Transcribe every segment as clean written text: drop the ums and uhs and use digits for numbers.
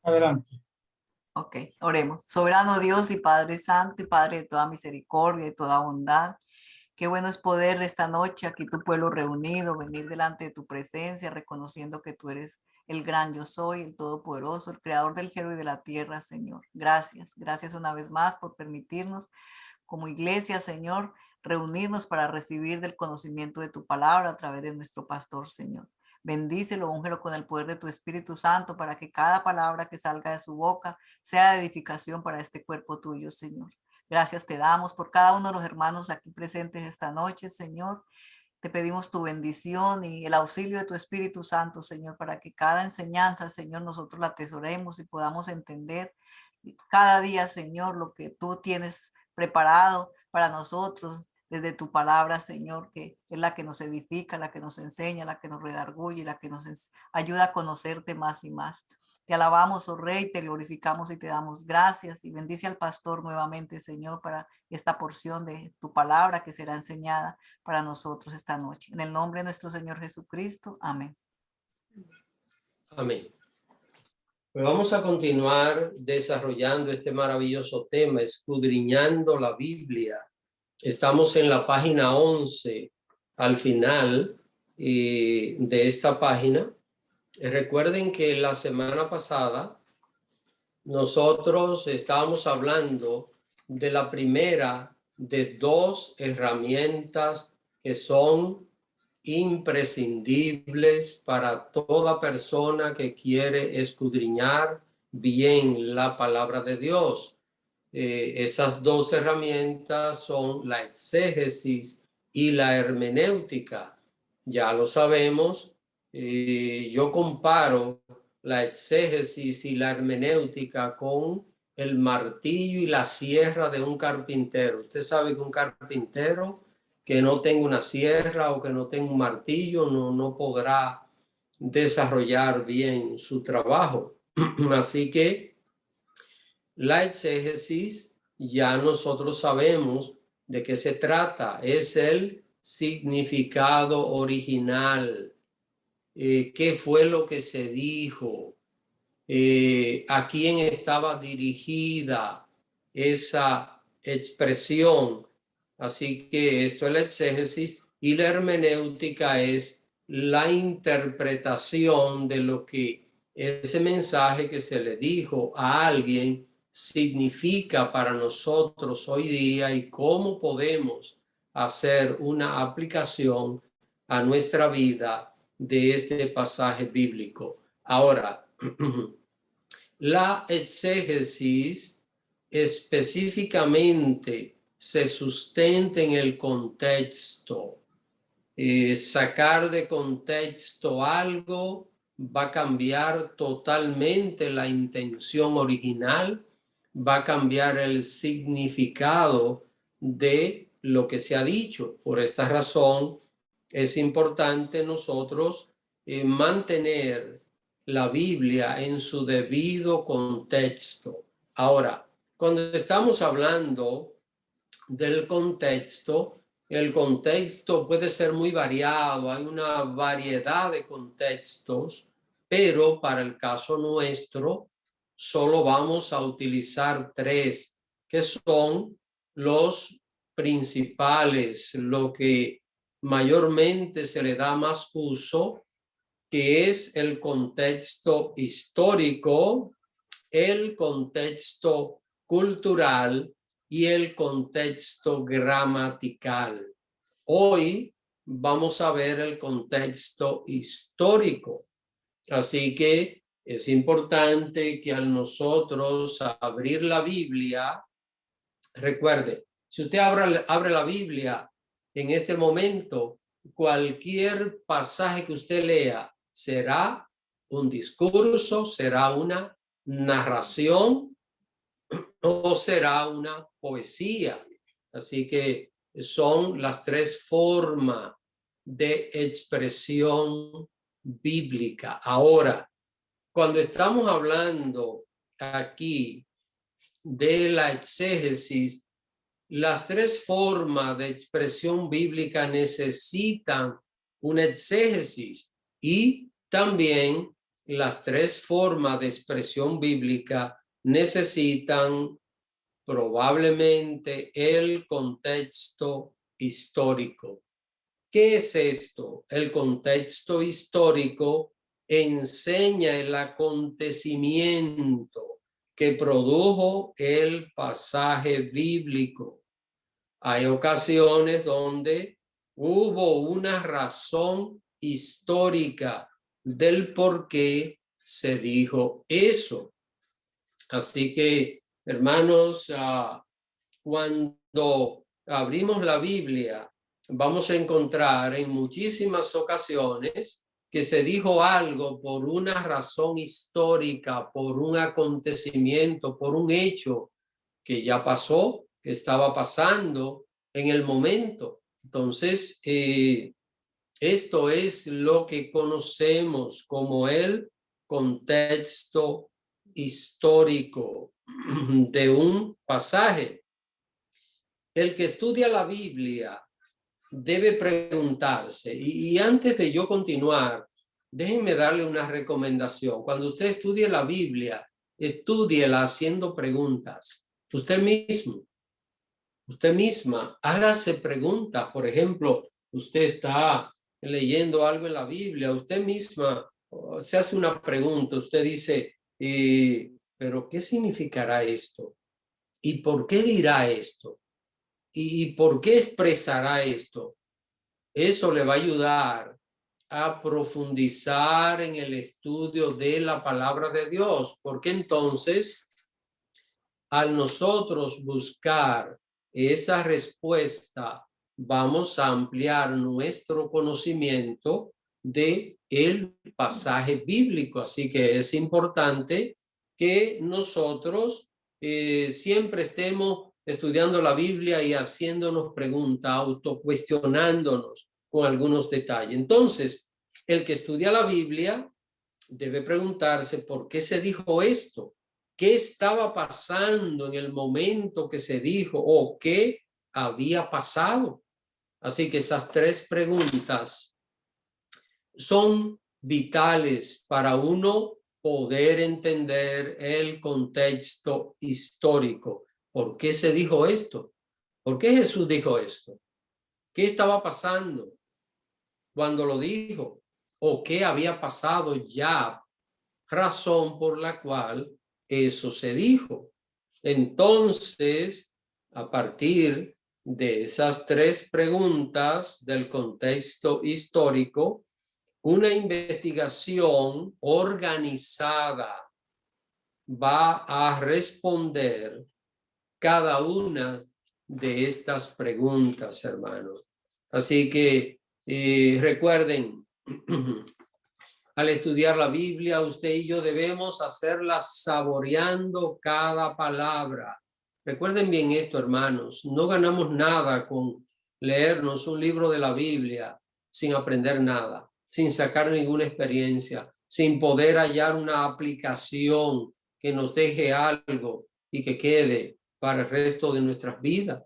Adelante. Ok, oremos. Soberano Dios y Padre Santo y Padre de toda misericordia y toda bondad. Qué bueno es poder esta noche aquí tu pueblo reunido, venir delante de tu presencia, reconociendo que tú eres el gran yo soy, el todopoderoso, el creador del cielo y de la tierra, Señor. Gracias, gracias una vez más por permitirnos como iglesia, Señor, reunirnos para recibir del conocimiento de tu palabra a través de nuestro pastor, Señor. Bendícelo, úngelo con el poder de tu Espíritu Santo para que cada palabra que salga de su boca sea de edificación para este cuerpo tuyo, Señor. Gracias te damos por cada uno de los hermanos aquí presentes esta noche, Señor. Te pedimos tu bendición y el auxilio de tu Espíritu Santo, Señor, para que cada enseñanza, Señor, nosotros la atesoremos y podamos entender cada día, Señor, lo que tú tienes preparado para nosotros desde tu palabra, Señor, que es la que nos edifica, la que nos enseña, la que nos redarguye, la que nos ayuda a conocerte más y más. Te alabamos, oh Rey, te glorificamos y te damos gracias y bendice al pastor nuevamente, Señor, para esta porción de tu palabra que será enseñada para nosotros esta noche. En el nombre de nuestro Señor Jesucristo. Amén. Amén. Pues vamos a continuar desarrollando este maravilloso tema, escudriñando la Biblia. Estamos en la página 11, al final de esta página. Recuerden que la semana pasada nosotros estábamos hablando de la primera de dos herramientas que son imprescindibles para toda persona que quiere escudriñar bien la palabra de Dios. Esas dos herramientas son la exégesis y la hermenéutica. Ya lo sabemos, yo comparo la exégesis y la hermenéutica con el martillo y la sierra de un carpintero. Usted sabe que un carpintero que no tenga una sierra o que no tenga un martillo no podrá desarrollar bien su trabajo. Así que la exégesis ya nosotros sabemos de qué se trata. Es el significado original. ¿Qué fue lo que se dijo? ¿A quién estaba dirigida esa expresión? Así que esto es la exégesis y la hermenéutica es la interpretación de lo que ese mensaje que se le dijo a alguien significa para nosotros hoy día y cómo podemos hacer una aplicación a nuestra vida de este pasaje bíblico. Ahora, la exégesis específicamente se sustenta en el contexto. Sacar de contexto algo va a cambiar totalmente la intención original, va a cambiar el significado de lo que se ha dicho. Por esta razón es importante nosotros mantener la Biblia en su debido contexto. Ahora, cuando estamos hablando del contexto, el contexto puede ser muy variado, hay una variedad de contextos, pero para el caso nuestro solo vamos a utilizar tres, que son los principales, lo que mayormente se le da más uso, que es el contexto histórico, el contexto cultural y el contexto gramatical. Hoy vamos a ver el contexto histórico. Así que es importante que al nosotros abrir la Biblia, recuerde, si usted abre la Biblia en este momento, cualquier pasaje que usted lea será un discurso, será una narración o será una poesía. Así que son las tres formas de expresión bíblica. Ahora, cuando estamos hablando aquí de la exégesis, las tres formas de expresión bíblica necesitan una exégesis y también las tres formas de expresión bíblica necesitan probablemente el contexto histórico. ¿Qué es esto? El contexto histórico enseña el acontecimiento que produjo el pasaje bíblico. Hay ocasiones donde hubo una razón histórica del por qué se dijo eso. Así que, hermanos, cuando abrimos la Biblia, vamos a encontrar en muchísimas ocasiones que se dijo algo por una razón histórica, por un acontecimiento, por un hecho que ya pasó, que estaba pasando en el momento. Entonces, esto es lo que conocemos como el contexto histórico de un pasaje. El que estudia la Biblia debe preguntarse, y antes de yo continuar, déjenme darle una recomendación. Cuando usted estudie la Biblia, estúdiela haciendo preguntas. Usted mismo, usted misma, hágase preguntas. Por ejemplo, usted está leyendo algo en la Biblia, usted misma se hace una pregunta, usted dice, ¿pero qué significará esto? ¿Y por qué dirá esto? ¿Y por qué expresará esto? Eso le va a ayudar a profundizar en el estudio de la palabra de Dios, porque entonces, al nosotros buscar esa respuesta, vamos a ampliar nuestro conocimiento de el pasaje bíblico. Así que es importante que nosotros siempre estemos estudiando la Biblia y haciéndonos preguntas, autocuestionándonos con algunos detalles. Entonces, el que estudia la Biblia debe preguntarse por qué se dijo esto, qué estaba pasando en el momento que se dijo o qué había pasado. Así que esas tres preguntas son vitales para uno poder entender el contexto histórico. ¿Por qué se dijo esto? ¿Por qué Jesús dijo esto? ¿Qué estaba pasando cuando lo dijo? ¿O qué había pasado ya? Razón por la cual eso se dijo. Entonces, a partir de esas tres preguntas del contexto histórico, una investigación organizada va a responder cada una de estas preguntas, hermanos. Así que recuerden, al estudiar la Biblia, usted y yo debemos hacerla saboreando cada palabra. Recuerden bien esto, hermanos, no ganamos nada con leernos un libro de la Biblia sin aprender nada, sin sacar ninguna experiencia, sin poder hallar una aplicación que nos deje algo y que quede para el resto de nuestras vidas.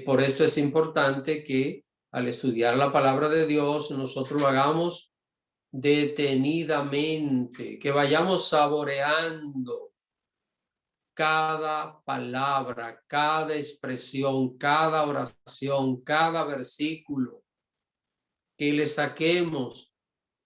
Por esto es importante que al estudiar la palabra de Dios, nosotros lo hagamos detenidamente, que vayamos saboreando cada palabra, cada expresión, cada oración, cada versículo, que le saquemos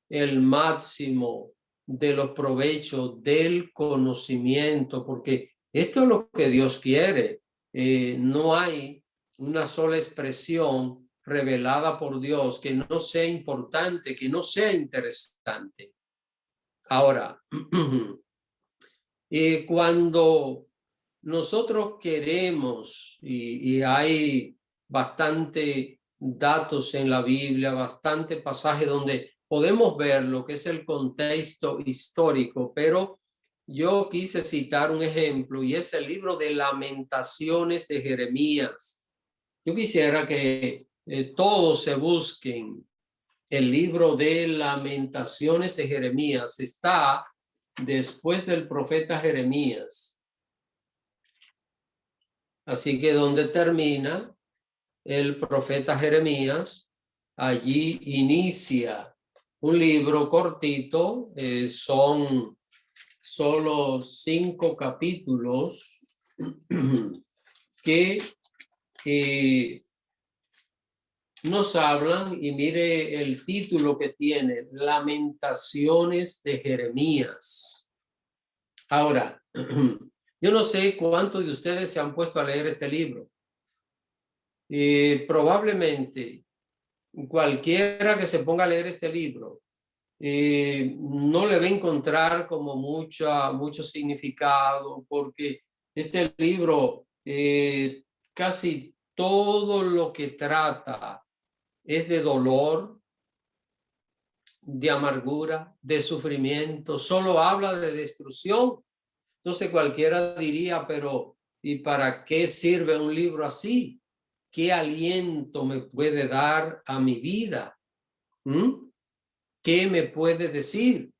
el máximo de los provechos del conocimiento, porque esto es lo que Dios quiere. No hay una sola expresión revelada por Dios que no sea importante, que no sea interesante. Ahora, cuando nosotros queremos, y hay bastante datos en la Biblia, bastante pasaje donde podemos ver lo que es el contexto histórico, pero yo quise citar un ejemplo y es el libro de Lamentaciones de Jeremías. Yo quisiera que todos se busquen el libro de Lamentaciones de Jeremías. Está después del profeta Jeremías. Así que donde termina el profeta Jeremías, allí inicia un libro cortito, son solo 5 capítulos que nos hablan, y mire el título que tiene, Lamentaciones de Jeremías. Ahora, yo no sé cuántos de ustedes se han puesto a leer este libro. Probablemente cualquiera que se ponga a leer este libro no le va a encontrar como mucho significado, porque este libro casi todo lo que trata es de dolor, de amargura, de sufrimiento, solo habla de destrucción. Entonces cualquiera diría, pero ¿y para qué sirve un libro así? ¿Qué aliento me puede dar a mi vida? ¿Qué me puede decir?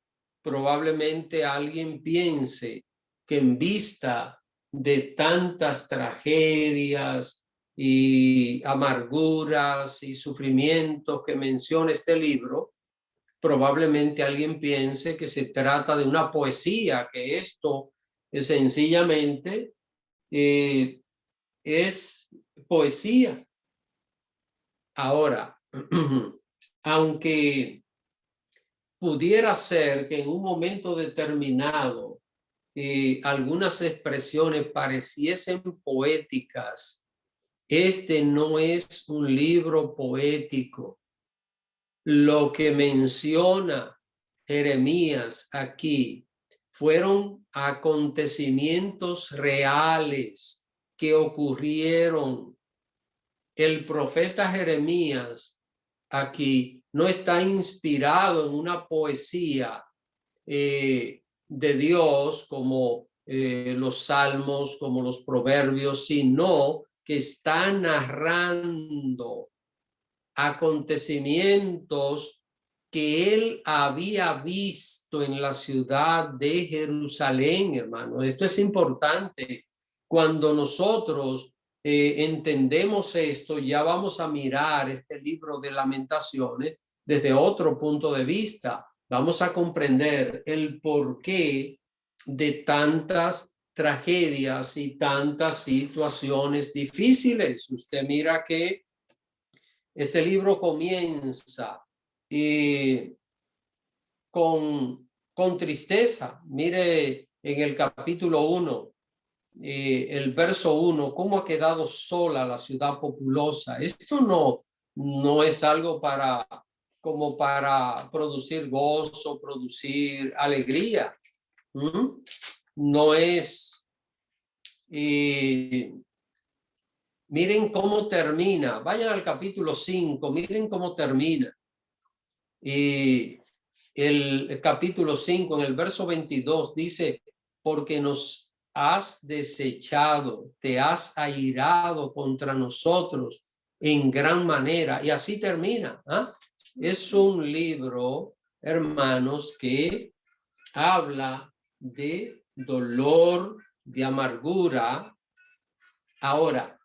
Probablemente alguien piense que en vista de tantas tragedias y amarguras y sufrimientos que menciona este libro, probablemente alguien piense que se trata de una poesía, que esto es sencillamente es poesía. Ahora, aunque pudiera ser que en un momento determinado algunas expresiones pareciesen poéticas, este no es un libro poético. Lo que menciona Jeremías aquí fueron acontecimientos reales que ocurrieron. El profeta Jeremías aquí no está inspirado en una poesía de Dios como los salmos, como los proverbios, sino que está narrando acontecimientos que él había visto en la ciudad de Jerusalén, hermano. Esto es importante. Cuando nosotros entendemos esto, ya vamos a mirar este libro de Lamentaciones desde otro punto de vista. Vamos a comprender el porqué de tantas tragedias y tantas situaciones difíciles. Usted mira que este libro comienza con tristeza. Mire en el capítulo 1, el verso 1, cómo ha quedado sola la ciudad populosa. Esto no es algo como para producir gozo, producir alegría. No es... miren cómo termina. Vayan al capítulo 5, miren cómo termina. El capítulo 5, en el verso 22, dice, porque nos has desechado, te has airado contra nosotros en gran manera. Y así termina. Es un libro, hermanos, que habla de dolor, de amargura. Ahora,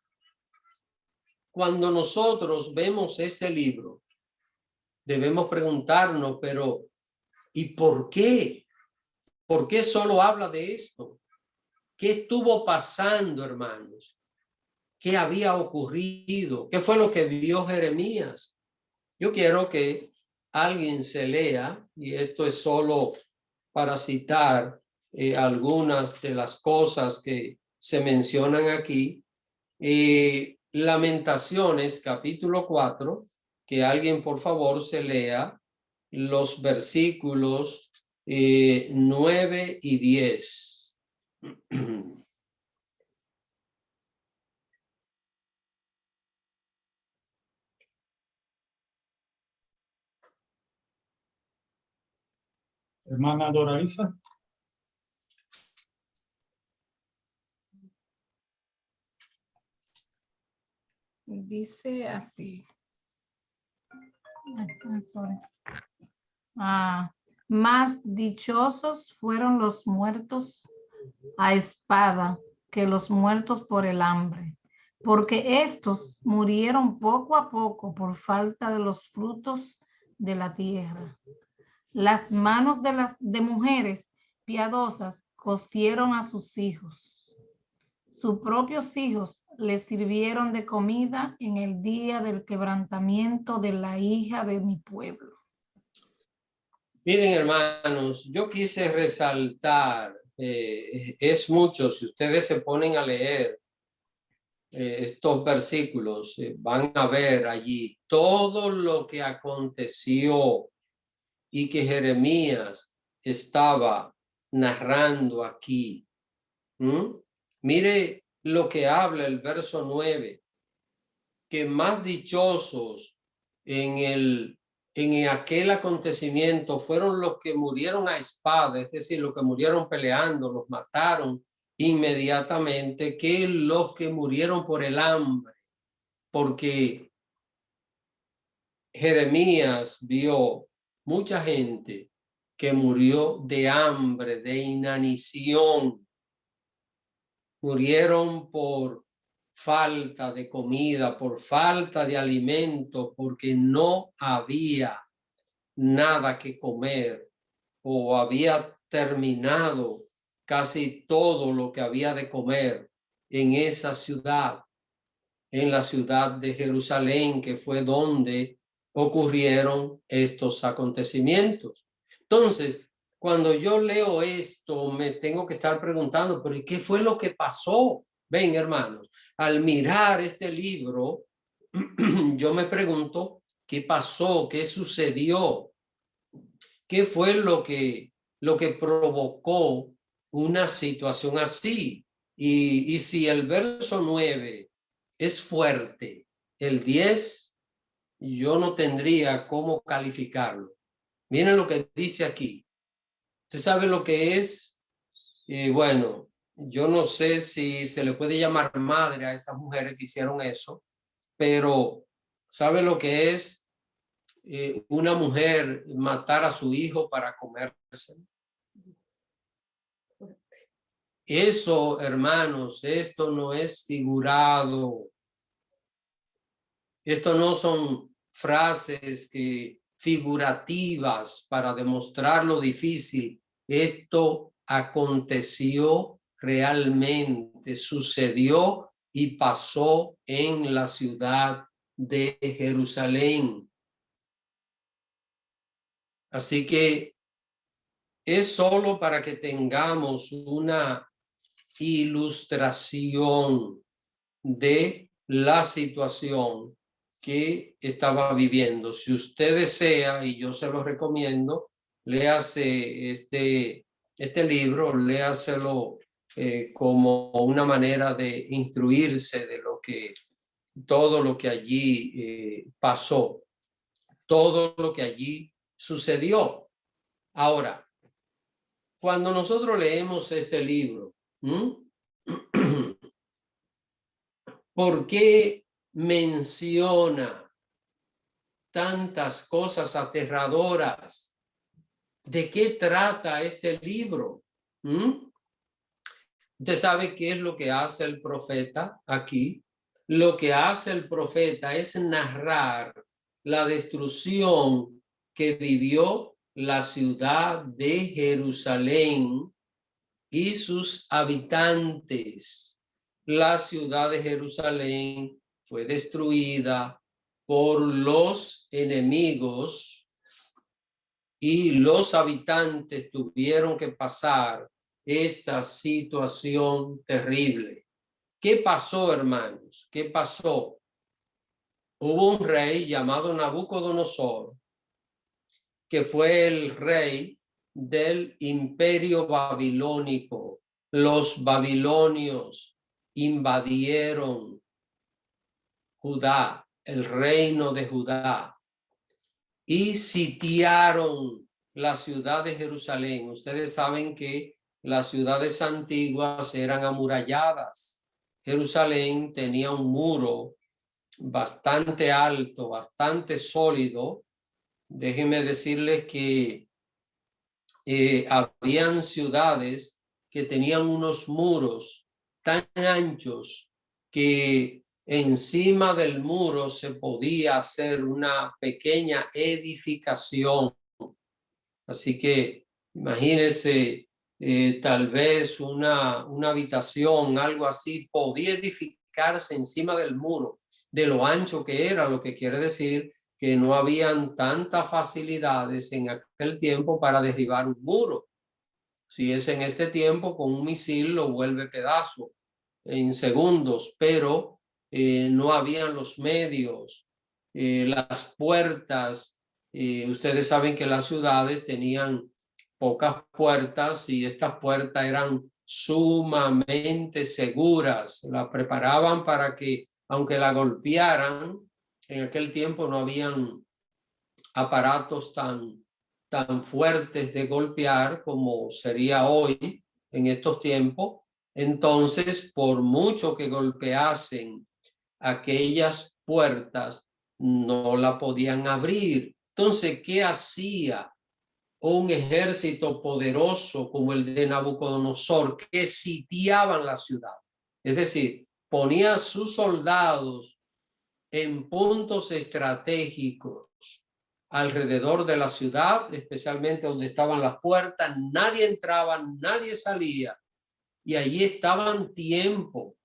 cuando nosotros vemos este libro, debemos preguntarnos, pero ¿y por qué? ¿Por qué solo habla de esto? ¿Qué estuvo pasando, hermanos? ¿Qué había ocurrido? ¿Qué fue lo que vio Jeremías? Yo quiero que alguien se lea, y esto es solo para citar algunas de las cosas que se mencionan aquí. Lamentaciones, capítulo 4, que alguien por favor se lea los versículos 9 y 10. Hermana Doralisa. Dice así. Más dichosos fueron los muertos a espada que los muertos por el hambre, porque estos murieron poco a poco por falta de los frutos de la tierra. Las manos de mujeres piadosas cosieron a sus hijos. Sus propios hijos les sirvieron de comida en el día del quebrantamiento de la hija de mi pueblo. Miren, hermanos, yo quise resaltar, es mucho, si ustedes se ponen a leer estos versículos, van a ver allí todo lo que aconteció y que Jeremías estaba narrando aquí. Mire lo que habla el verso 9, que más dichosos en aquel acontecimiento fueron los que murieron a espada, es decir, los que murieron peleando, los mataron inmediatamente, que los que murieron por el hambre, porque Jeremías vio mucha gente que murió de hambre, de inanición, murieron por falta de comida, por falta de alimento, porque no había nada que comer o había terminado casi todo lo que había de comer en esa ciudad, en la ciudad de Jerusalén, que fue donde ocurrieron estos acontecimientos. Entonces, cuando yo leo esto, me tengo que estar preguntando, pero ¿y qué fue lo que pasó? Ven, hermanos, al mirar este libro, yo me pregunto, ¿qué pasó? ¿Qué sucedió? ¿Qué fue lo que provocó una situación así? Y si el verso 9 es fuerte, el 10 yo no tendría cómo calificarlo. Miren lo que dice aquí. ¿Usted sabe lo que es? Bueno, yo no sé si se le puede llamar madre a esas mujeres que hicieron eso, pero ¿sabe lo que es una mujer matar a su hijo para comerse? Eso, hermanos, esto no es figurado. Esto no son frases figurativas para demostrar lo difícil. Esto aconteció realmente, sucedió y pasó en la ciudad de Jerusalén. Así que es solo para que tengamos una ilustración de la situación que estaba viviendo. Si usted desea, y yo se lo recomiendo, léase este libro, léaselo como una manera de instruirse de todo lo que allí pasó, todo lo que allí sucedió. Ahora, cuando nosotros leemos este libro, ¿por qué menciona tantas cosas aterradoras? ¿De qué trata este libro? ¿Usted sabe qué es lo que hace el profeta aquí? Lo que hace el profeta es narrar la destrucción que vivió la ciudad de Jerusalén y sus habitantes. La ciudad de Jerusalén fue destruida por los enemigos y los habitantes tuvieron que pasar esta situación terrible. ¿Qué pasó, hermanos? ¿Qué pasó? Hubo un rey llamado Nabucodonosor, que fue el rey del imperio babilónico. Los babilonios invadieron Judá, el reino de Judá, y sitiaron la ciudad de Jerusalén. Ustedes saben que las ciudades antiguas eran amuralladas. Jerusalén tenía un muro bastante alto, bastante sólido. Déjenme decirles que habían ciudades que tenían unos muros tan anchos que encima del muro se podía hacer una pequeña edificación. Así que imagínense, tal vez una habitación, algo así, podía edificarse encima del muro, de lo ancho que era, lo que quiere decir que no habían tantas facilidades en aquel tiempo para derribar un muro. Si es en este tiempo, con un misil lo vuelve pedazo en segundos, pero no habían los medios, las puertas. Ustedes saben que las ciudades tenían pocas puertas y estas puertas eran sumamente seguras. La preparaban para que, aunque la golpearan, en aquel tiempo no habían aparatos tan fuertes de golpear como sería hoy en estos tiempos. Entonces, por mucho que golpeasen aquellas puertas, no la podían abrir. Entonces, ¿qué hacía un ejército poderoso como el de Nabucodonosor, que sitiaban la ciudad? Es decir, ponía a sus soldados en puntos estratégicos alrededor de la ciudad, especialmente donde estaban las puertas. Nadie entraba, nadie salía, y allí estaban tiempo.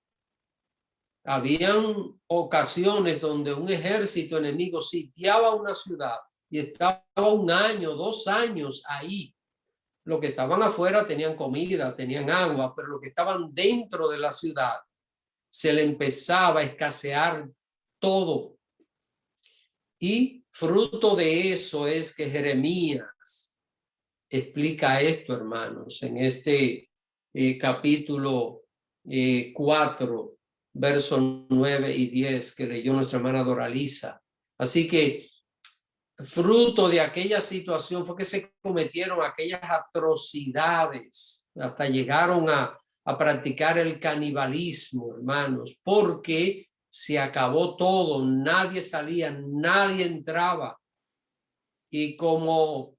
Habían ocasiones donde un ejército enemigo sitiaba una ciudad y estaba 1 año, 2 años ahí. Los que estaban afuera tenían comida, tenían agua, pero los que estaban dentro de la ciudad se le empezaba a escasear todo. Y fruto de eso es que Jeremías explica esto, hermanos, en este capítulo 4, versos 9 y 10 que leyó nuestra hermana Doralisa. Así que fruto de aquella situación fue que se cometieron aquellas atrocidades, hasta llegaron a practicar el canibalismo, hermanos, porque se acabó todo, nadie salía, nadie entraba. Y como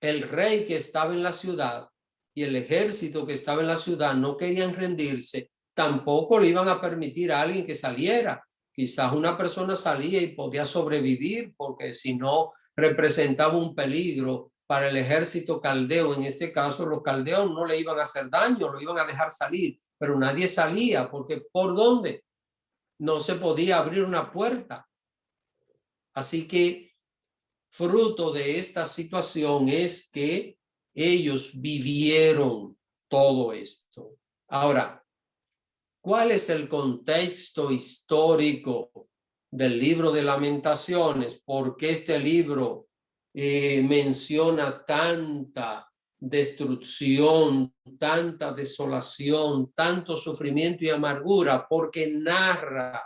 el rey que estaba en la ciudad y el ejército que estaba en la ciudad no querían rendirse, tampoco le iban a permitir a alguien que saliera. Quizás una persona salía y podía sobrevivir, porque si no representaba un peligro para el ejército caldeo. En este caso, los caldeos no le iban a hacer daño, lo iban a dejar salir, pero nadie salía, porque ¿por dónde? No se podía abrir una puerta. Así que fruto de esta situación es que ellos vivieron todo esto. Ahora, ¿cuál es el contexto histórico del libro de Lamentaciones? ¿Por qué este libro menciona tanta destrucción, tanta desolación, tanto sufrimiento y amargura? Porque narra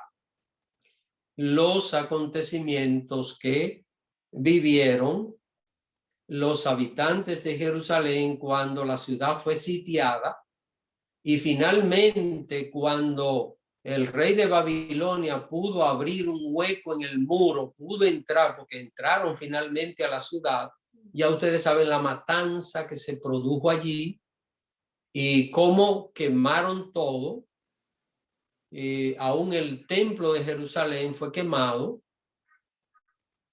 los acontecimientos que vivieron los habitantes de Jerusalén cuando la ciudad fue sitiada, y finalmente cuando el rey de Babilonia pudo abrir un hueco en el muro, pudo entrar, porque entraron finalmente a la ciudad. Ya ustedes saben la matanza que se produjo allí y cómo quemaron todo. Aún el templo de Jerusalén fue quemado,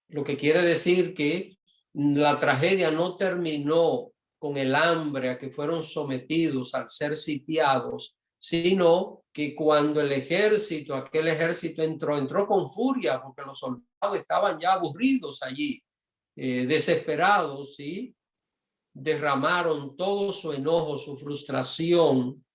lo que quiere decir que la tragedia no terminó con el hambre a que fueron sometidos al ser sitiados, sino que cuando aquel ejército entró con furia, porque los soldados estaban ya aburridos allí, desesperados, y derramaron todo su enojo, su frustración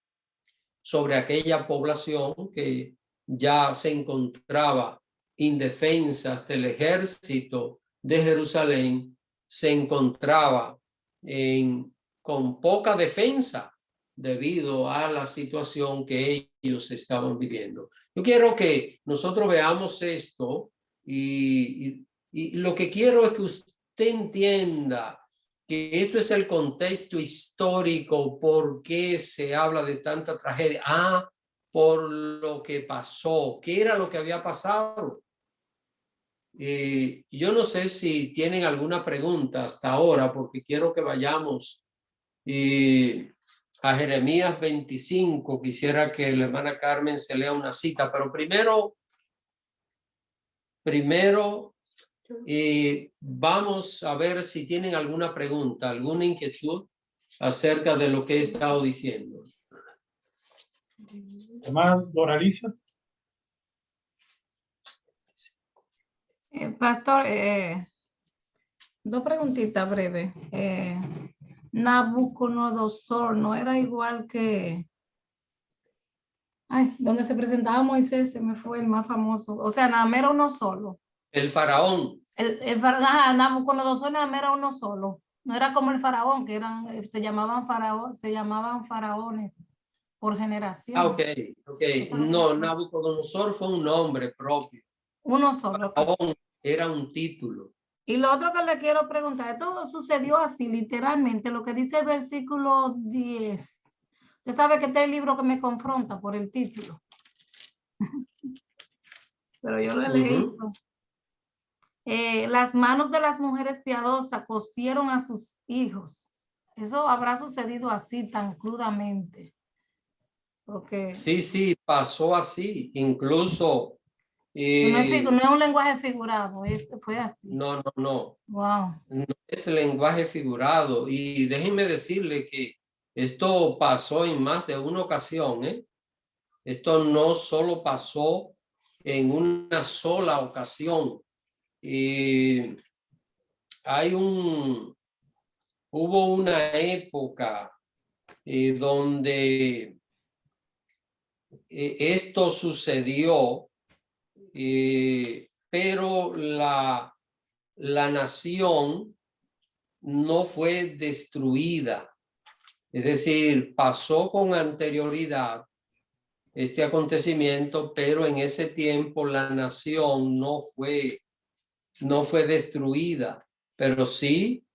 sobre aquella población que ya se encontraba indefensa. Hasta el ejército de Jerusalén se encontraba con poca defensa debido a la situación que ellos estaban viviendo. Yo quiero que nosotros veamos esto y lo que quiero es que usted entienda que esto es el contexto histórico, por qué se habla de tanta tragedia. Por lo que pasó. ¿Qué era lo que había pasado? Yo no sé si tienen alguna pregunta hasta ahora, porque quiero que vayamos a Jeremías 25. Quisiera que la hermana Carmen se lea una cita, pero primero Y vamos a ver si tienen alguna pregunta, alguna inquietud acerca de lo que he estado diciendo. Además, Doralicia. Pastor, dos preguntitas breves. Nabucodonosor no era igual que... Ay, donde se presentaba Moisés, se me fue el más famoso. O sea, nada más era uno solo. El faraón. Nabucodonosor nada más era uno solo. No era como el faraón, que eran, se llamaban faraones por generación. Ah, ok. No, Nabucodonosor fue un nombre propio. Uno solo. Faraón era un título. Y lo otro que le quiero preguntar, esto sucedió así, literalmente, lo que dice el versículo 10. Usted sabe que este es el libro que me confronta por el título. Pero yo lo he leído. Las manos de las mujeres piadosas cosieron a sus hijos. Eso habrá sucedido así, tan crudamente. Porque Sí, pasó así. Incluso... no es un lenguaje figurado, fue así. No. Wow. No es lenguaje figurado. Y déjenme decirle que esto pasó en más de una ocasión, ¿eh? Esto no solo pasó en una sola ocasión. Hubo una época donde esto sucedió, pero la nación no fue destruida. Es decir, pasó con anterioridad este acontecimiento, pero en ese tiempo la nación no fue destruida. Pero sí,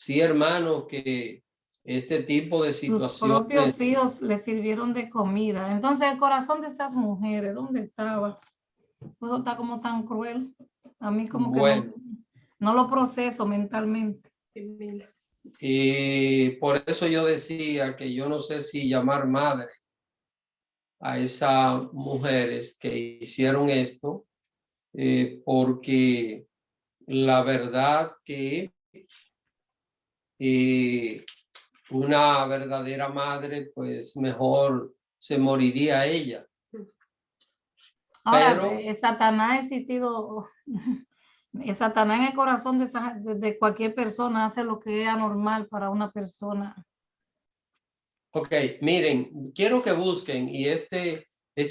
hermano, que este tipo de situaciones... Sus propios hijos le sirvieron de comida. Entonces, el corazón de esas mujeres, ¿dónde estaba? Todo está como tan cruel. A mí como que no lo proceso mentalmente. Y por eso yo decía que yo no sé si llamar madre a esas mujeres que hicieron esto, porque la verdad que una verdadera madre, pues mejor se moriría ella. Ahora, Pero Satanás ha existido, Satanás en el corazón de cualquier persona hace lo que es anormal para una persona. ok, miren, quiero que busquen, y este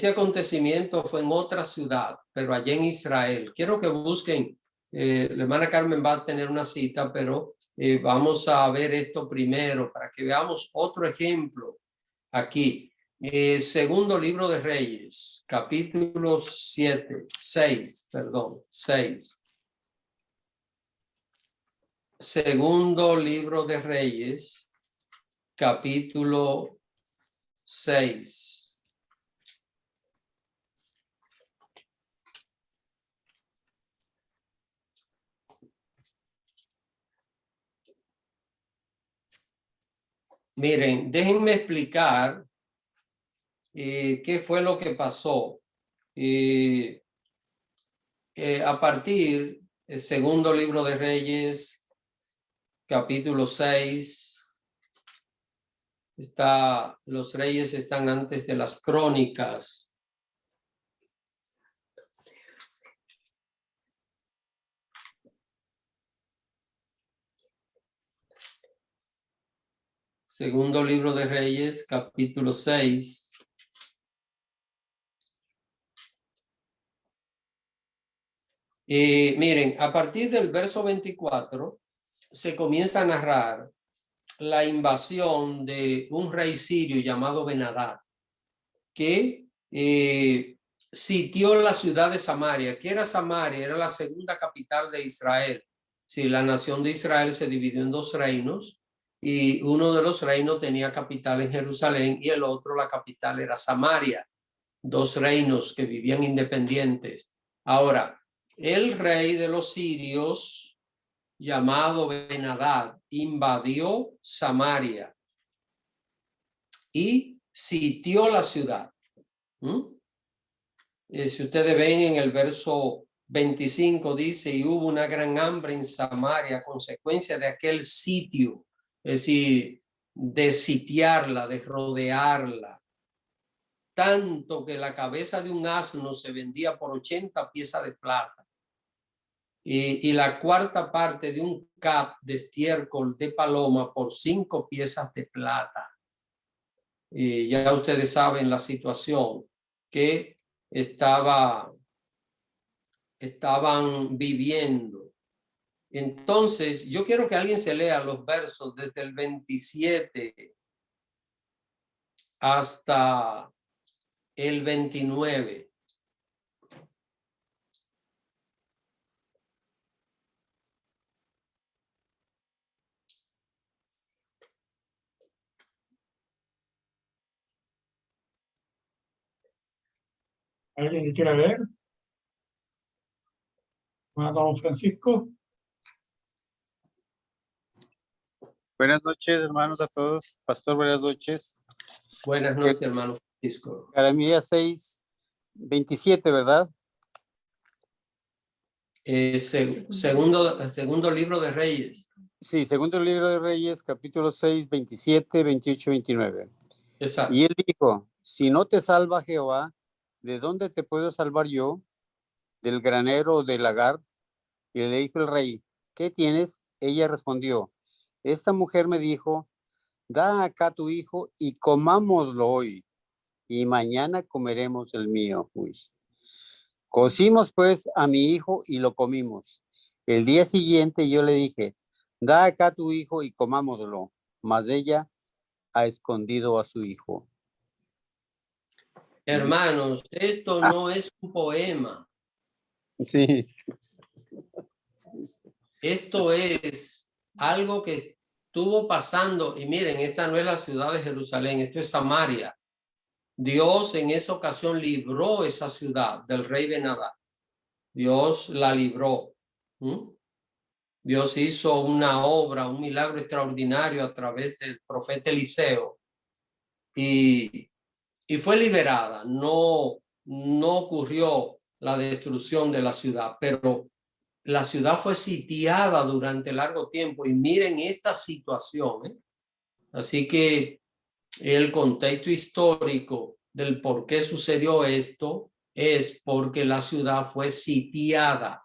acontecimiento fue en otra ciudad, pero allá en Israel. Quiero que busquen, la hermana Carmen va a tener una cita, pero vamos a ver esto primero para que veamos otro ejemplo aquí. Segundo libro de Reyes, capítulo 6. Segundo libro de Reyes, capítulo 6. Miren, déjenme explicar qué fue lo que pasó. A partir del segundo libro de Reyes, capítulo 6, los reyes están antes de las crónicas. Segundo libro de Reyes, capítulo 6. Miren, a partir del verso 24 se comienza a narrar la invasión de un rey sirio llamado Ben-Hadad, que sitió la ciudad de Samaria. ¿Qué era Samaria? Era la segunda capital de Israel. Sí, la nación de Israel se dividió en dos reinos y uno de los reinos tenía capital en Jerusalén y el otro, la capital, era Samaria. Dos reinos que vivían independientes. Ahora, el rey de los sirios, llamado Ben-Hadad, invadió Samaria y sitió la ciudad. Si ustedes ven en el verso 25 dice, y hubo una gran hambre en Samaria a consecuencia de aquel sitio, es decir, de sitiarla, de rodearla, tanto que la cabeza de un asno se vendía por 80 piezas de plata y la cuarta parte de un cap de estiércol de paloma por 5 piezas de plata. Y ya ustedes saben la situación que estaban viviendo. Entonces, yo quiero que alguien se lea los versos desde el 27 hasta el 29. ¿Alguien que quiera leer? Don Francisco. Buenas noches, hermanos, a todos. Pastor, buenas noches. Buenas noches, hermano Francisco. Jeremías 6, 27, ¿verdad? Segundo libro de Reyes. Sí, segundo libro de Reyes, capítulo 6, 27, 28, 29. Exacto. Y él dijo, si no te salva Jehová, ¿de dónde te puedo salvar yo? ¿Del granero o del lagar? Y le dijo el rey, ¿qué tienes? Ella respondió, esta mujer me dijo, da acá tu hijo y comámoslo hoy, y mañana comeremos el mío. Uy. Cocimos pues a mi hijo y lo comimos. El día siguiente yo le dije, da acá tu hijo y comámoslo. Mas ella ha escondido a su hijo. Hermanos, esto no es un poema. Sí. Esto es algo que estuvo pasando. Y miren, esta no es la ciudad de Jerusalén, esto es Samaria. Dios en esa ocasión libró esa ciudad del rey Ben-Hadad. Dios la libró. Dios hizo una obra, un milagro extraordinario a través del profeta Eliseo y fue liberada. No ocurrió la destrucción de la ciudad, pero la ciudad fue sitiada durante largo tiempo y miren esta situación. Así que el contexto histórico del por qué sucedió esto es porque la ciudad fue sitiada,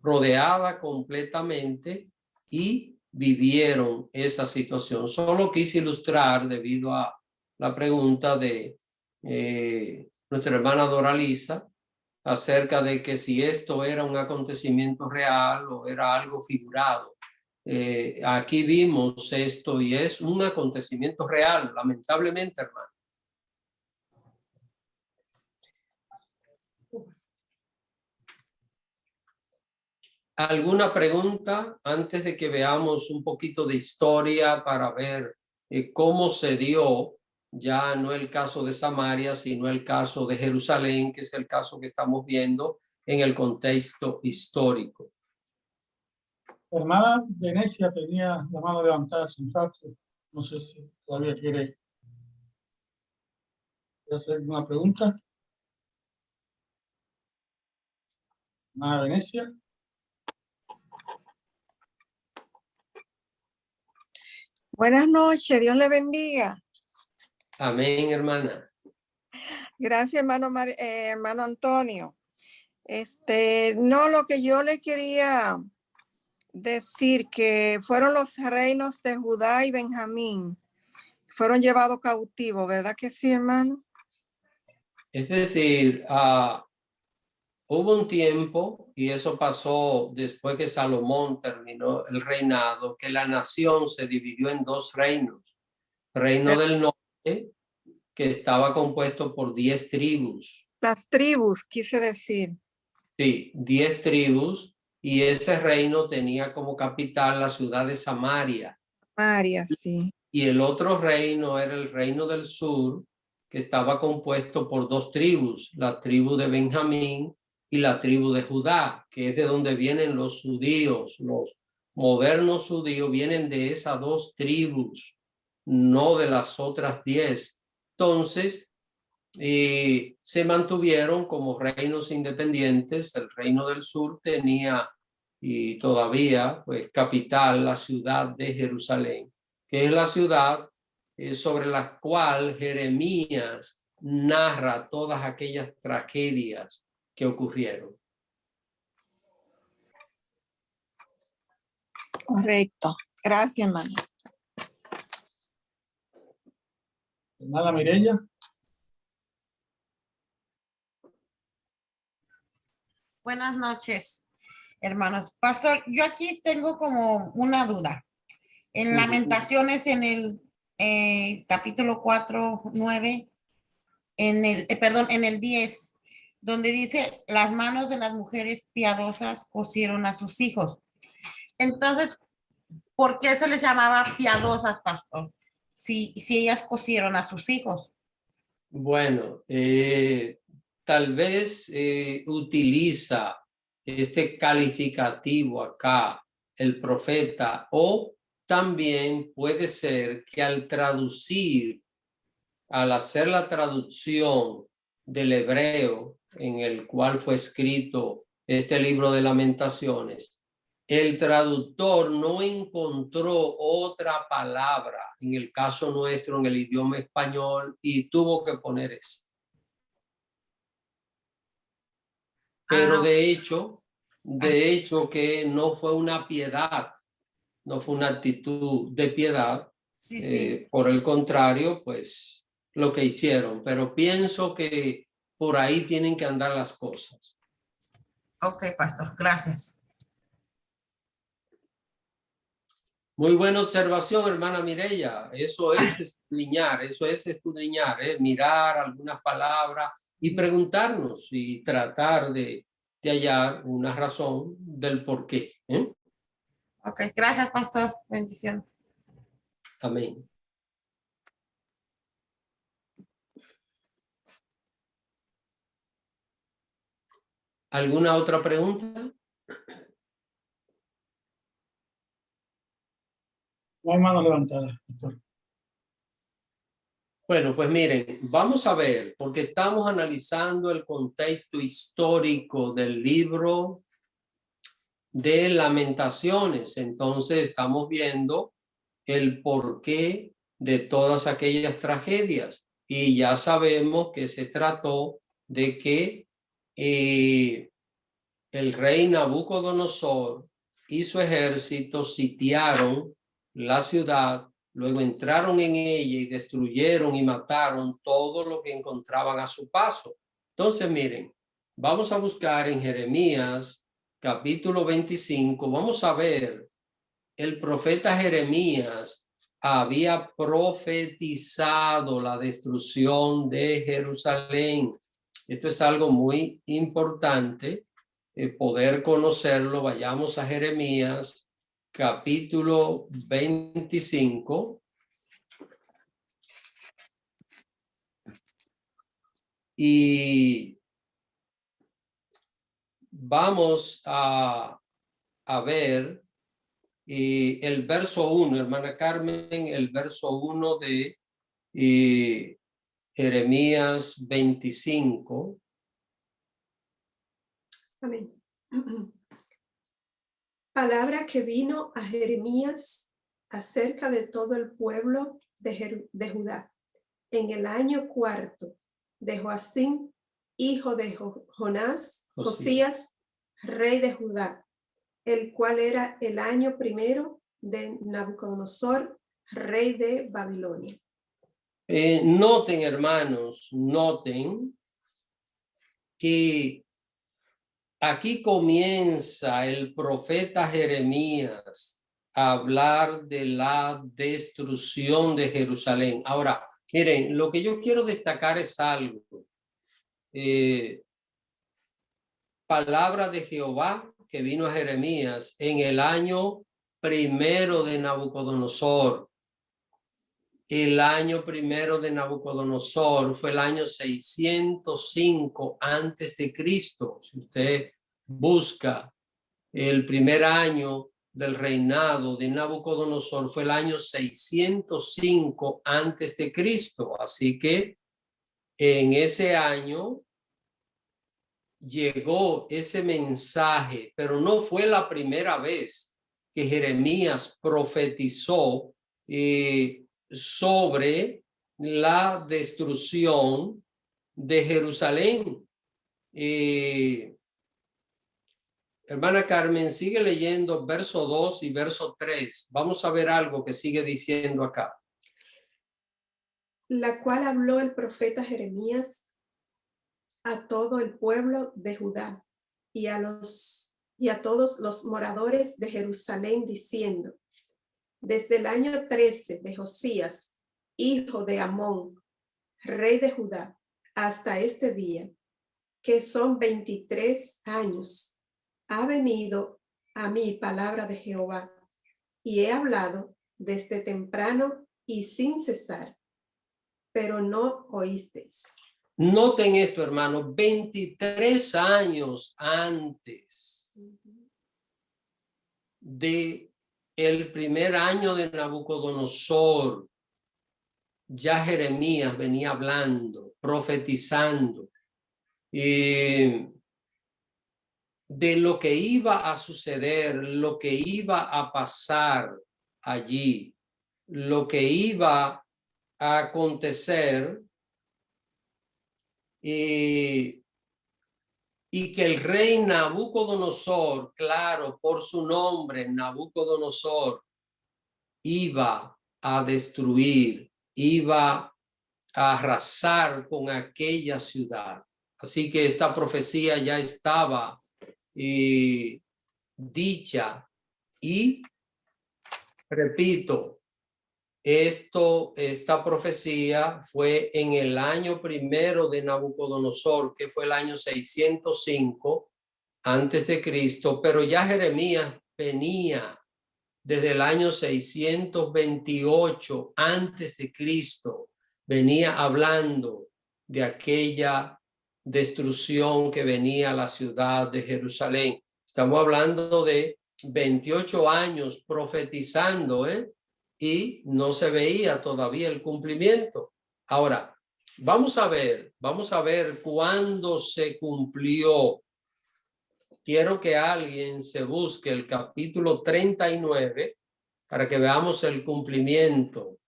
rodeada completamente y vivieron esa situación. Solo quise ilustrar debido a la pregunta de nuestra hermana Doralisa acerca de que si esto era un acontecimiento real o era algo figurado. Aquí vimos esto y es un acontecimiento real, lamentablemente, hermano. ¿Alguna pregunta antes de que veamos un poquito de historia para ver cómo se dio ya no el caso de Samaria, sino el caso de Jerusalén, que es el caso que estamos viendo en el contexto histórico? Hermana Venecia tenía la mano levantada hace un rato. No sé si todavía quiere hacer una pregunta. Hermana Venecia. Buenas noches, Dios le bendiga. Amén, hermana. Gracias, hermano Antonio. No, lo que yo le quería decir que fueron los reinos de Judá y Benjamín, fueron llevados cautivos, ¿verdad que sí, hermano? Es decir, hubo un tiempo, y eso pasó después que Salomón terminó el reinado, que la nación se dividió en dos reinos. Reino del norte, que estaba compuesto por 10 tribus. Las tribus, quise decir. Sí, 10 tribus, y ese reino tenía como capital la ciudad de Samaria. Samaria, sí. Y el otro reino era el reino del sur, que estaba compuesto por 2 tribus, la tribu de Benjamín y la tribu de Judá, que es de donde vienen los judíos. Los modernos judíos vienen de esas 2 tribus, no de las otras 10. Entonces, y se mantuvieron como reinos independientes. El reino del sur tenía y todavía pues capital la ciudad de Jerusalén, que es la ciudad sobre la cual Jeremías narra todas aquellas tragedias que ocurrieron. Correcto. Gracias, hermano. Hermana Mireya. Buenas noches, hermanos. Pastor, yo aquí tengo como una duda. En Lamentaciones, en el capítulo 4:9, en el 10, donde dice, las manos de las mujeres piadosas cosieron a sus hijos. Entonces, ¿por qué se les llamaba piadosas, pastor? Si ellas cosieron a sus hijos. Bueno, tal vez utiliza este calificativo acá, el profeta, o también puede ser que al hacer la traducción del hebreo en el cual fue escrito este libro de Lamentaciones, el traductor no encontró otra palabra, en el caso nuestro, en el idioma español, y tuvo que poner eso. Pero de hecho que no fue una piedad, no fue una actitud de piedad. Sí. Por el contrario, pues lo que hicieron. Pero pienso que por ahí tienen que andar las cosas. Ok, pastor, gracias. Muy buena observación, hermana Mireya. Eso es escudriñar, mirar algunas palabras y preguntarnos y tratar de hallar una razón del por qué. Ok, gracias, pastor. Bendición. Amén. ¿Alguna otra pregunta? No hay mano levantada, pastor. Bueno, pues miren, vamos a ver, porque estamos analizando el contexto histórico del libro de Lamentaciones. Entonces estamos viendo el porqué de todas aquellas tragedias. Y ya sabemos que se trató de que el rey Nabucodonosor y su ejército sitiaron la ciudad, luego entraron en ella y destruyeron y mataron todo lo que encontraban a su paso. Entonces, miren, vamos a buscar en Jeremías capítulo 25, vamos a ver, el profeta Jeremías había profetizado la destrucción de Jerusalén. Esto es algo muy importante, poder conocerlo. Vayamos a Jeremías capítulo 25. Y vamos a ver el verso 1, hermana Carmen, el verso 1 de Jeremías 25. Amén. Palabra que vino a Jeremías acerca de todo el pueblo de Judá en el año 4 de Joacim, hijo de Josías, rey de Judá, el cual era el año 1 de Nabucodonosor, rey de Babilonia. Noten, hermanos, noten que aquí comienza el profeta Jeremías a hablar de la destrucción de Jerusalén. Ahora, miren, lo que yo quiero destacar es algo. Palabra de Jehová que vino a Jeremías en el año 1 de Nabucodonosor. El año 1 de Nabucodonosor fue el año 605 antes de Cristo. Si usted busca el primer año del reinado de Nabucodonosor, fue el año 605 antes de Cristo. Así que En ese año llegó ese mensaje, pero no fue la primera vez que Jeremías profetizó sobre la destrucción de Jerusalén. Hermana Carmen, sigue leyendo verso 2 y verso 3. Vamos a ver algo que sigue diciendo acá. La cual habló el profeta Jeremías a todo el pueblo de Judá y a todos los moradores de Jerusalén, diciendo: desde el año 13 de Josías, hijo de Amón, rey de Judá, hasta este día, que son 23 años, ha venido a mí palabra de Jehová, y he hablado desde temprano y sin cesar, pero no oísteis. Noten esto, hermano, 23 años antes de el primer año de Nabucodonosor, ya Jeremías venía hablando, profetizando de lo que iba a suceder, lo que iba a pasar allí, lo que iba a acontecer, y que el rey Nabucodonosor, claro, por su nombre, Nabucodonosor, iba a destruir, iba a arrasar con aquella ciudad. Así que esta profecía ya estaba dicha, y repito, esta profecía fue en el año primero de Nabucodonosor, que fue el año 605 antes de Cristo, pero ya Jeremías venía desde el año 628 antes de Cristo, venía hablando de aquella destrucción que venía a la ciudad de Jerusalén. Estamos hablando de 28 años profetizando, y no se veía todavía el cumplimiento. Ahora, vamos a ver cuándo se cumplió. Quiero que alguien se busque el capítulo 39 para que veamos el cumplimiento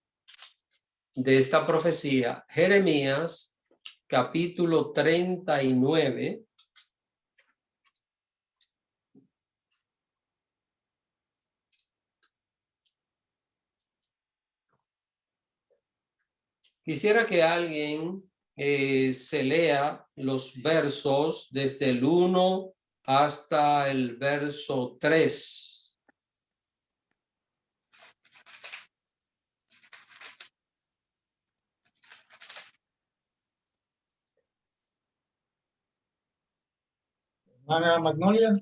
de esta profecía. Jeremías, capítulo 39. Quisiera que alguien se lea los versos desde el 1 hasta el verso 3. Hermana Magnolia.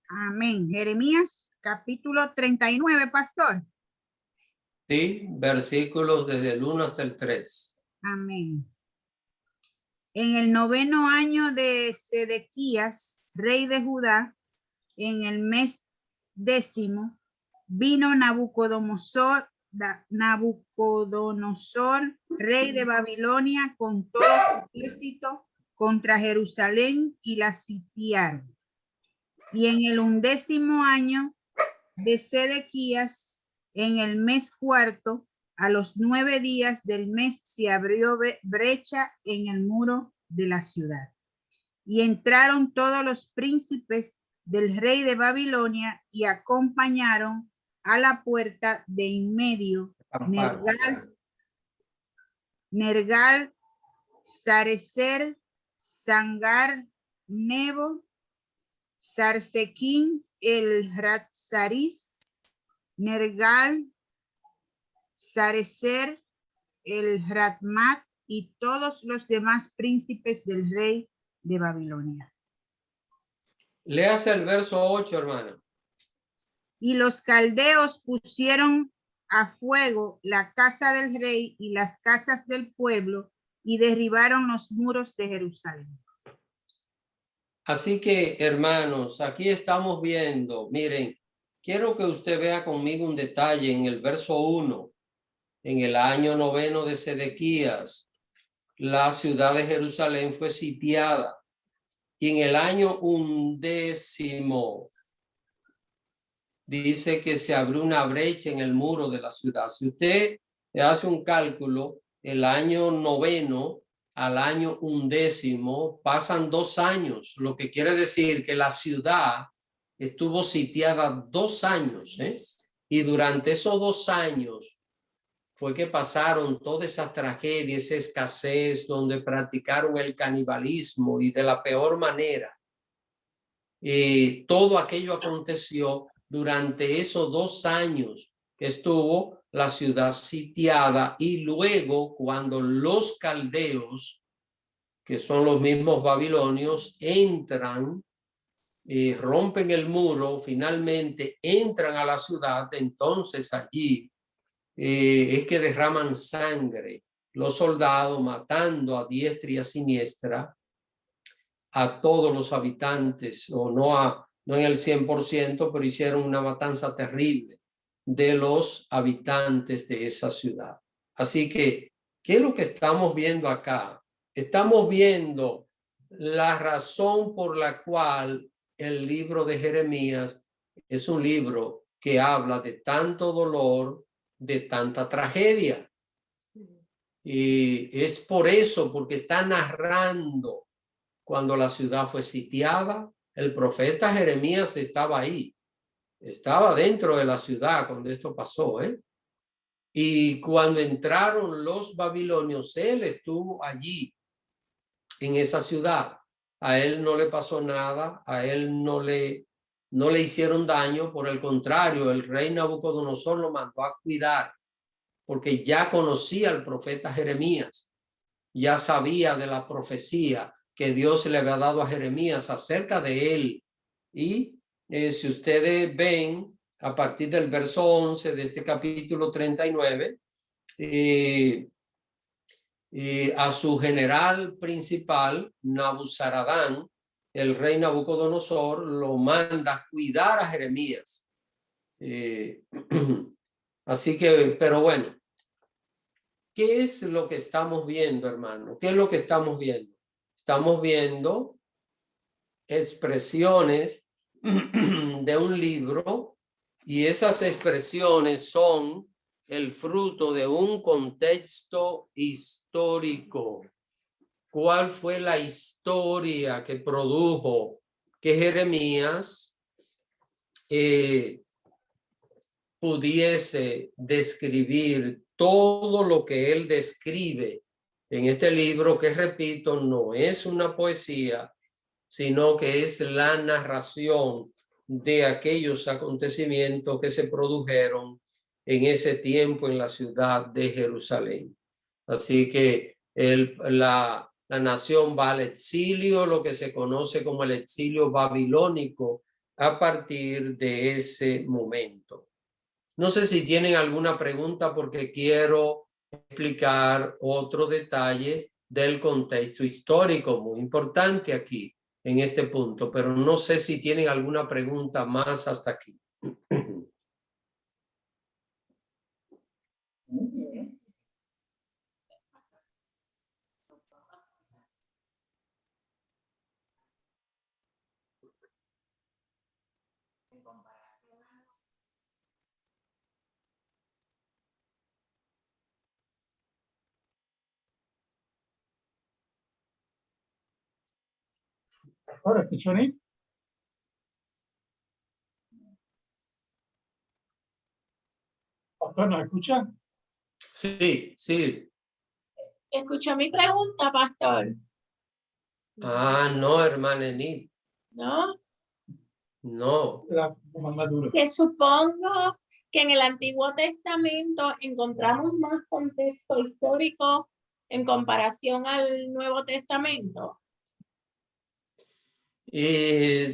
Amén. Jeremías, capítulo 39, pastor. Sí, versículos desde el 1 hasta el 3. Amén. En el 9º año de Sedequías, rey de Judá, en el mes 10º, vino Nabucodonosor, rey de Babilonia, con todo su ejército contra Jerusalén, y la sitiaron. Y en el 11º año de Sedequías, en el mes 4º, a los 9 días del mes, se abrió brecha en el muro de la ciudad. Y entraron todos los príncipes del rey de Babilonia y acompañaron a la puerta de en medio Nergal, Sarecer, Sangar, Nebo, Sarsequín, el Ratzaris, Nergal, Sarecer, el Ratmat y todos los demás príncipes del rey de Babilonia. Léase el verso 8, hermana. Y los caldeos pusieron a fuego la casa del rey y las casas del pueblo, y derribaron los muros de Jerusalén. Así que, hermanos, aquí estamos viendo, miren, quiero que usted vea conmigo un detalle en el verso 1. en el año 9 de Sedequías, la ciudad de Jerusalén fue sitiada. Y en el año 11 dice que se abrió una brecha en el muro de la ciudad. Si usted hace un cálculo, el año 9 al año 11 pasan 2 años, lo que quiere decir que la ciudad estuvo sitiada 2 años, y durante esos 2 años fue que pasaron todas esas tragedias, esa escasez, donde practicaron el canibalismo y de la peor manera. Todo aquello aconteció durante esos 2 años que estuvo la ciudad sitiada, y luego cuando los caldeos, que son los mismos babilonios, entran, rompen el muro, finalmente entran a la ciudad, entonces allí es que derraman sangre los soldados, matando a diestra y a siniestra a todos los habitantes, o no en el 100%, pero hicieron una matanza terrible de los habitantes de esa ciudad. Así que, ¿qué es lo que estamos viendo acá? Estamos viendo la razón por la cual el libro de Jeremías es un libro que habla de tanto dolor, de tanta tragedia. Y es por eso, porque está narrando cuando la ciudad fue sitiada. El profeta Jeremías estaba ahí, estaba dentro de la ciudad cuando esto pasó, y cuando entraron los babilonios, él estuvo allí en esa ciudad. A él no le pasó nada, a él no le hicieron daño. Por el contrario, el rey Nabucodonosor lo mandó a cuidar, porque ya conocía al profeta Jeremías, ya sabía de la profecía que Dios le había dado a Jeremías acerca de él. Y si ustedes ven a partir del verso 11 de este capítulo 39, a su general principal, Nabuzaradán, el rey Nabucodonosor, lo manda a cuidar a Jeremías. Así que, pero bueno, ¿qué es lo que estamos viendo, hermano? ¿Qué es lo que estamos viendo? Estamos viendo expresiones de un libro, y esas expresiones son el fruto de un contexto histórico. ¿Cuál fue la historia que produjo que Jeremías pudiese describir todo lo que él describe en este libro, que, repito, no es una poesía, sino que es la narración de aquellos acontecimientos que se produjeron en ese tiempo en la ciudad de Jerusalén? Así que la nación va al exilio, lo que se conoce como el exilio babilónico, a partir de ese momento. No sé si tienen alguna pregunta, porque quiero explicar otro detalle del contexto histórico muy importante aquí en este punto, pero no sé si tienen alguna pregunta más hasta aquí. Ahora, ¿escuchan ahí? Pastor, ¿nos escuchan? Sí, sí. ¿Escuchó mi pregunta, pastor? No, hermana Enid. ¿No? No. Era más maduro. Que supongo que en el Antiguo Testamento encontramos más contexto histórico en comparación al Nuevo Testamento.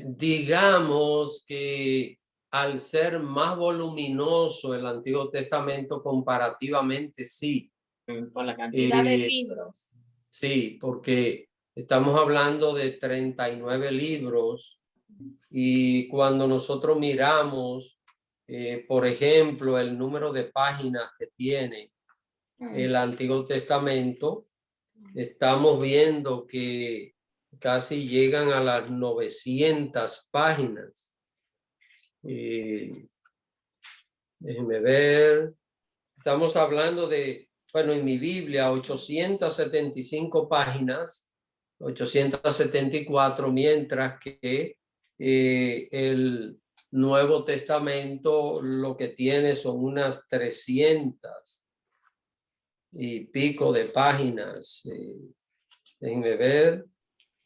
Digamos que al ser más voluminoso el Antiguo Testamento comparativamente, sí. Por la cantidad de libros. Sí, porque estamos hablando de 39 libros, y cuando nosotros miramos, por ejemplo, el número de páginas que tiene el Antiguo Testamento, estamos viendo que casi llegan a las 900 páginas. Déjenme ver. Estamos hablando de, bueno, en mi Biblia, 875 páginas, 874, mientras que el Nuevo Testamento lo que tiene son unas 300 y pico de páginas. Déjenme ver.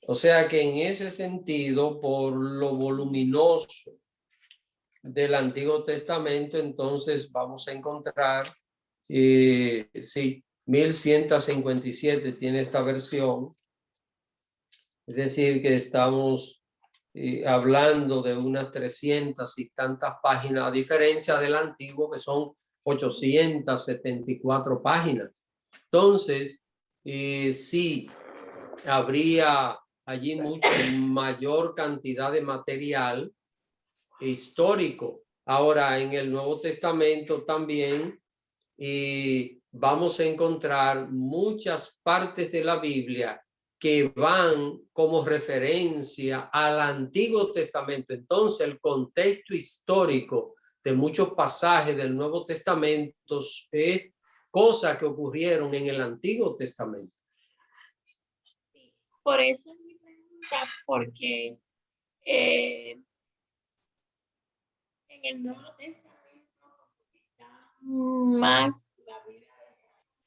O sea que en ese sentido, por lo voluminoso del Antiguo Testamento, entonces vamos a encontrar, sí, 1157 tiene esta versión. Es decir, que estamos hablando de unas 300 y tantas páginas, a diferencia del Antiguo, que son 874 páginas. Entonces, sí, habría allí mucha mayor cantidad de material histórico. Ahora, en el Nuevo Testamento también vamos a encontrar muchas partes de la Biblia que van como referencia al Antiguo Testamento. Entonces, el contexto histórico de muchos pasajes del Nuevo Testamento es cosas que ocurrieron en el Antiguo Testamento. Por eso es mi pregunta, porque en el Nuevo Testamento está más la vida de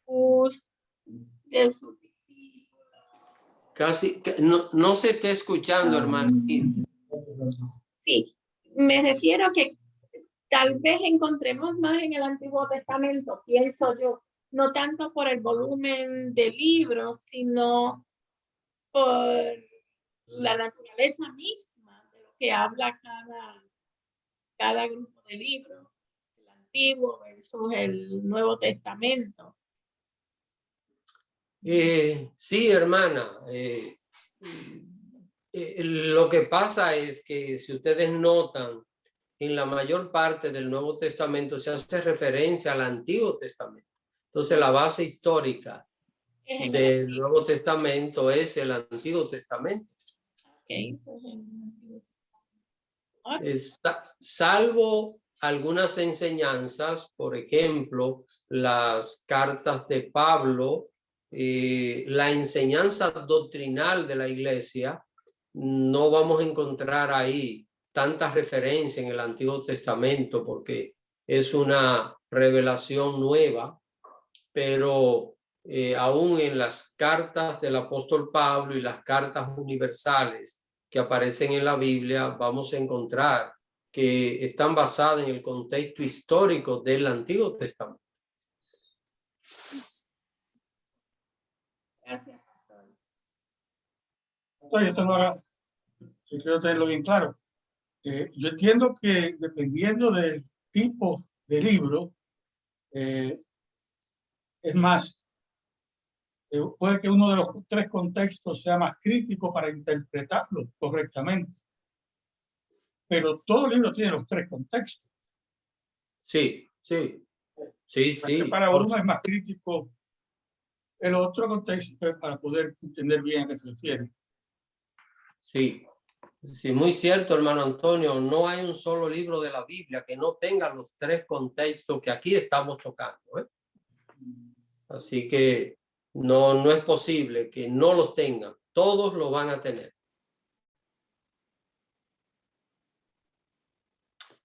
Jesús, de su discípulo. Casi no se está escuchando, hermano. Sí, me refiero que tal vez encontremos más en el Antiguo Testamento, pienso yo, no tanto por el volumen de libros, sino por la naturaleza misma de lo que habla cada grupo de libros, el Antiguo versus el Nuevo Testamento. Sí, hermana. Lo que pasa es que si ustedes notan, en la mayor parte del Nuevo Testamento se hace referencia al Antiguo Testamento. Entonces, la base histórica del Nuevo Testamento es el Antiguo Testamento. Salvo algunas enseñanzas, por ejemplo, las cartas de Pablo, la enseñanza doctrinal de la iglesia, no vamos a encontrar ahí tantas referencias en el Antiguo Testamento porque es una revelación nueva, pero aún en las cartas del apóstol Pablo y las cartas universales que aparecen en la Biblia, vamos a encontrar que están basadas en el contexto histórico del Antiguo Testamento. Gracias, pastor. Yo tengo ahora, yo quiero tenerlo bien claro. Yo entiendo que dependiendo del tipo de libro, es más, puede que uno de los tres contextos sea más crítico para interpretarlo correctamente. Pero todo libro tiene los tres contextos. Sí. Para uno es más crítico el otro contexto para poder entender bien a qué se refiere. Sí, muy cierto, hermano Antonio. No hay un solo libro de la Biblia que no tenga los tres contextos que aquí estamos tocando, ¿eh? Así que no es posible que no los tengan. Todos lo van a tener.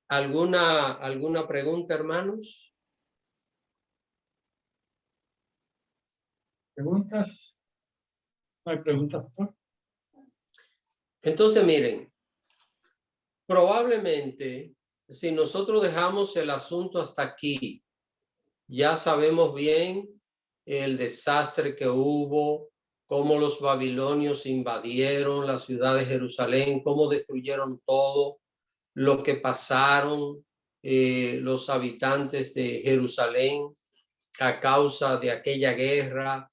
¿Alguna pregunta, hermanos? ¿Preguntas? ¿No hay preguntas, doctor? Entonces, miren, probablemente si nosotros dejamos el asunto hasta aquí, ya sabemos bien el desastre que hubo, cómo los babilonios invadieron la ciudad de Jerusalén, cómo destruyeron todo, lo que pasaron los habitantes de Jerusalén a causa de aquella guerra.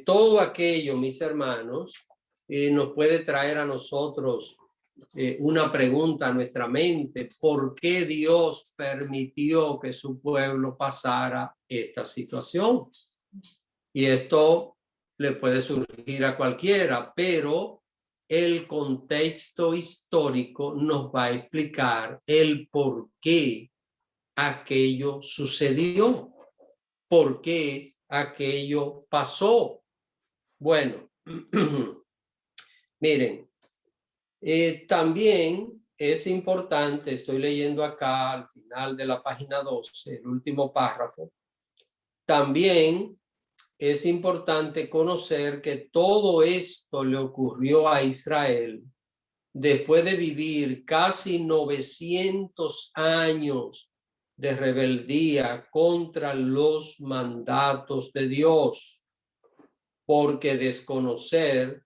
Todo aquello, mis hermanos, nos puede traer a nosotros una pregunta a nuestra mente: ¿por qué Dios permitió que su pueblo pasara esta situación? Y esto le puede surgir a cualquiera, pero el contexto histórico nos va a explicar el por qué aquello sucedió, por qué aquello pasó. Bueno, miren, también es importante, estoy leyendo acá al final de la página 12, el último párrafo, también es importante conocer que todo esto le ocurrió a Israel después de vivir casi 900 años de rebeldía contra los mandatos de Dios, porque desconocer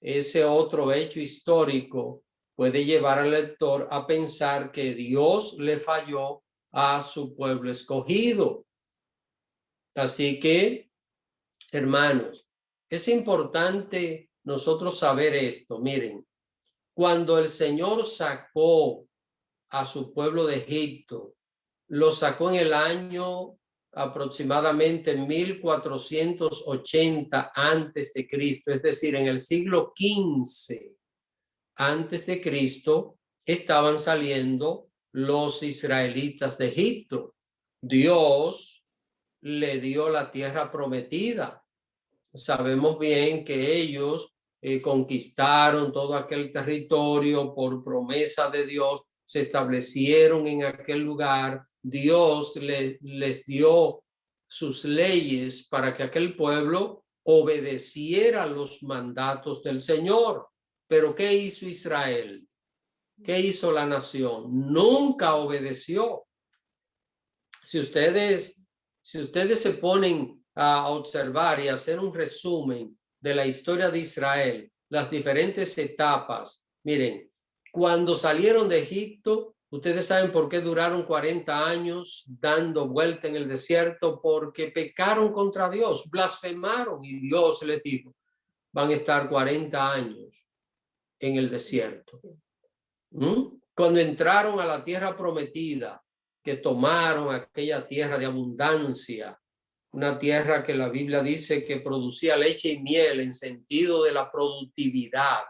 ese otro hecho histórico puede llevar al lector a pensar que Dios le falló a su pueblo escogido. Así que, hermanos, es importante nosotros saber esto. Miren, cuando el Señor sacó a su pueblo de Egipto, lo sacó en el año aproximadamente 1480 antes de Cristo, es decir, en el siglo XV antes de Cristo, estaban saliendo los israelitas de Egipto. Dios le dio la tierra prometida. Sabemos bien que ellos conquistaron todo aquel territorio por promesa de Dios, se establecieron en aquel lugar. Dios les dio sus leyes para que aquel pueblo obedeciera los mandatos del Señor. Pero ¿qué hizo Israel? ¿Qué hizo la nación? Nunca obedeció. Si ustedes se ponen a observar y hacer un resumen de la historia de Israel, las diferentes etapas, miren, cuando salieron de Egipto, ustedes saben por qué duraron 40 años dando vuelta en el desierto, porque pecaron contra Dios, blasfemaron y Dios les dijo, van a estar 40 años en el desierto. Cuando entraron a la tierra prometida, que tomaron aquella tierra de abundancia, una tierra que la Biblia dice que producía leche y miel en sentido de la productividad.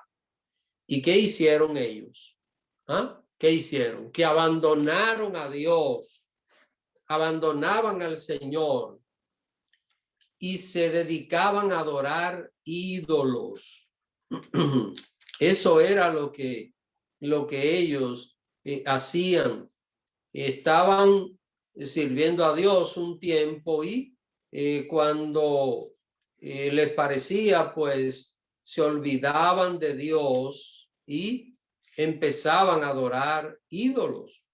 ¿Y qué hicieron ellos? ¿Qué hicieron? Que abandonaron a Dios, abandonaban al Señor y se dedicaban a adorar ídolos. Eso era lo que ellos hacían. Estaban sirviendo a Dios un tiempo y cuando les parecía, pues se olvidaban de Dios y empezaban a adorar ídolos.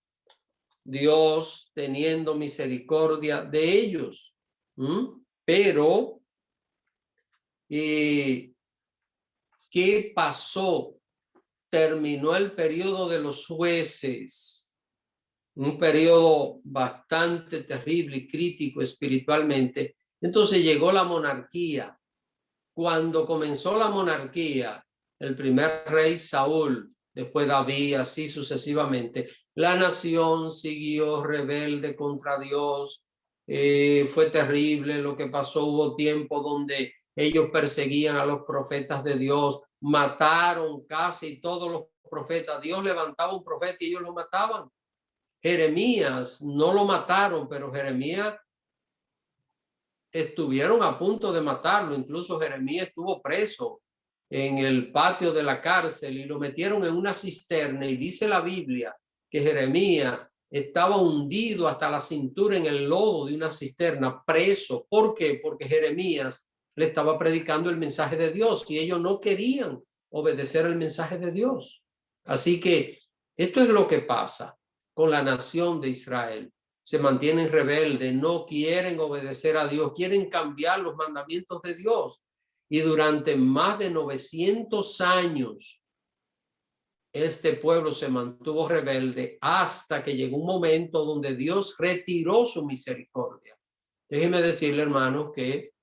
Dios teniendo misericordia de ellos. Pero, ¿qué pasó? Terminó el periodo de los jueces, un periodo bastante terrible y crítico espiritualmente. Entonces llegó la monarquía. Cuando comenzó la monarquía, el primer rey Saúl, después David, así sucesivamente, la nación siguió rebelde contra Dios. Fue terrible lo que pasó. Hubo tiempo donde ellos perseguían a los profetas de Dios, mataron casi todos los profetas. Dios levantaba un profeta y ellos lo mataban. Jeremías no lo mataron, pero Jeremías estuvieron a punto de matarlo. Incluso Jeremías estuvo preso en el patio de la cárcel y lo metieron en una cisterna, y dice la Biblia que Jeremías estaba hundido hasta la cintura en el lodo de una cisterna, preso. ¿Por qué? Porque Jeremías le estaba predicando el mensaje de Dios y ellos no querían obedecer el mensaje de Dios. Así que esto es lo que pasa con la nación de Israel. Se mantienen rebeldes, no quieren obedecer a Dios, quieren cambiar los mandamientos de Dios. Y durante más de 900 años, este pueblo se mantuvo rebelde hasta que llegó un momento donde Dios retiró su misericordia. Déjenme decirle, hermanos, que,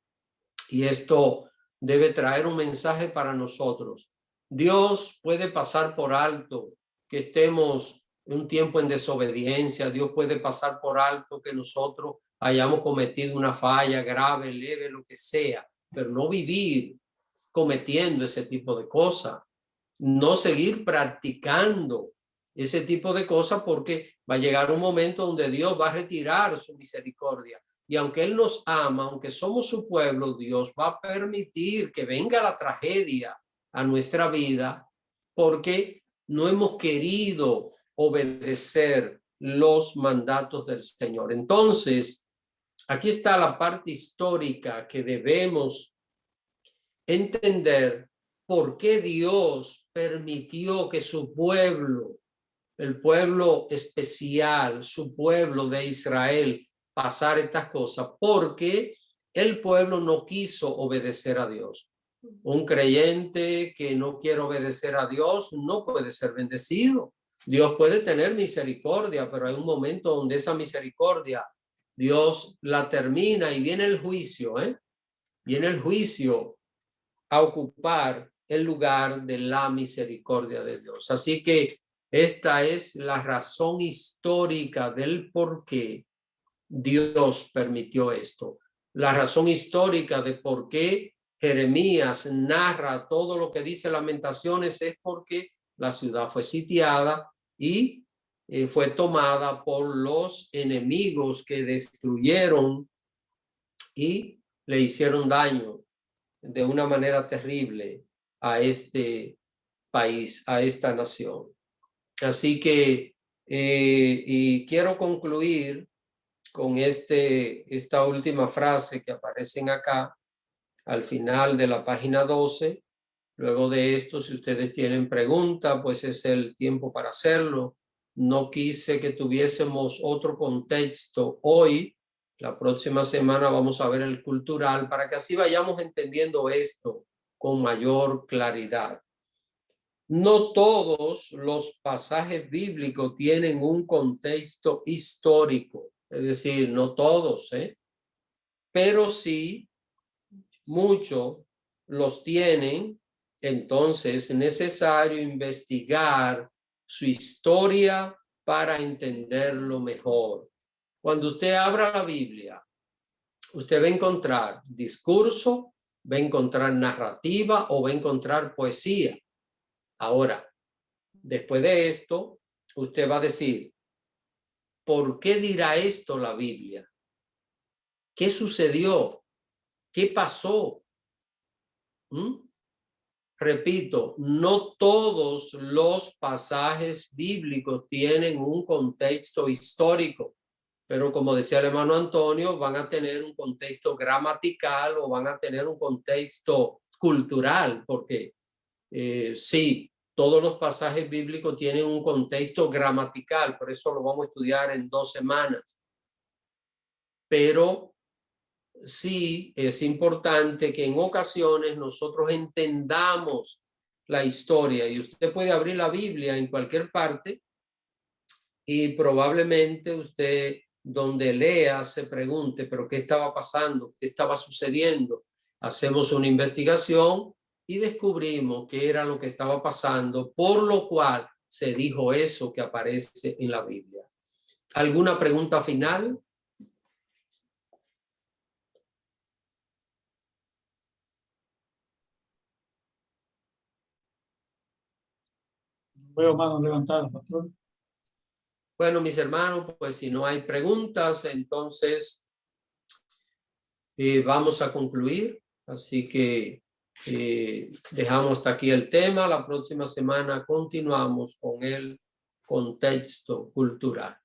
y esto debe traer un mensaje para nosotros, Dios puede pasar por alto que estemos un tiempo en desobediencia. Dios puede pasar por alto que nosotros hayamos cometido una falla grave, leve, lo que sea, pero no vivir cometiendo ese tipo de cosas, no seguir practicando ese tipo de cosas, porque va a llegar un momento donde Dios va a retirar su misericordia. Y aunque Él nos ama, aunque somos su pueblo, Dios va a permitir que venga la tragedia a nuestra vida porque no hemos querido obedecer los mandatos del Señor. Entonces, aquí está la parte histórica que debemos entender por qué Dios permitió que su pueblo, el pueblo especial, su pueblo de Israel, pasar estas cosas, porque el pueblo no quiso obedecer a Dios. Un creyente que no quiere obedecer a Dios no puede ser bendecido. Dios puede tener misericordia, pero hay un momento donde esa misericordia Dios la termina y viene el juicio, viene el juicio a ocupar el lugar de la misericordia de Dios. Así que esta es la razón histórica del por qué Dios permitió esto. La razón histórica de por qué Jeremías narra todo lo que dice Lamentaciones es porque la ciudad fue sitiada y fue tomada por los enemigos que destruyeron y le hicieron daño de una manera terrible a este país, a esta nación. Así que, y quiero concluir con esta última frase que aparecen acá al final de la página 12. Luego de esto, si ustedes tienen preguntas, pues es el tiempo para hacerlo. No quise que tuviésemos otro contexto hoy. La próxima semana vamos a ver el cultural para que así vayamos entendiendo esto con mayor claridad. No todos los pasajes bíblicos tienen un contexto histórico, es decir, no todos, pero sí muchos los tienen. Entonces es necesario investigar su historia para entenderlo mejor. Cuando usted abra la Biblia, usted va a encontrar discurso, va a encontrar narrativa o va a encontrar poesía. Ahora, después de esto, usted va a decir, ¿por qué dirá esto la Biblia? ¿Qué sucedió? ¿Qué pasó? Repito, no todos los pasajes bíblicos tienen un contexto histórico, pero como decía el hermano Antonio, van a tener un contexto gramatical o van a tener un contexto cultural, porque sí, todos los pasajes bíblicos tienen un contexto gramatical, por eso lo vamos a estudiar en 2 semanas. Pero sí es importante que en ocasiones nosotros entendamos la historia, y usted puede abrir la Biblia en cualquier parte y probablemente usted donde lea se pregunte, pero ¿qué estaba pasando? ¿Qué estaba sucediendo? Hacemos una investigación y descubrimos qué era lo que estaba pasando, por lo cual se dijo eso que aparece en la Biblia. ¿Alguna pregunta final? Veo manos levantadas, pastor. Bueno, mis hermanos, pues si no hay preguntas, entonces vamos a concluir. Así que dejamos hasta aquí el tema. La próxima semana continuamos con el contexto cultural.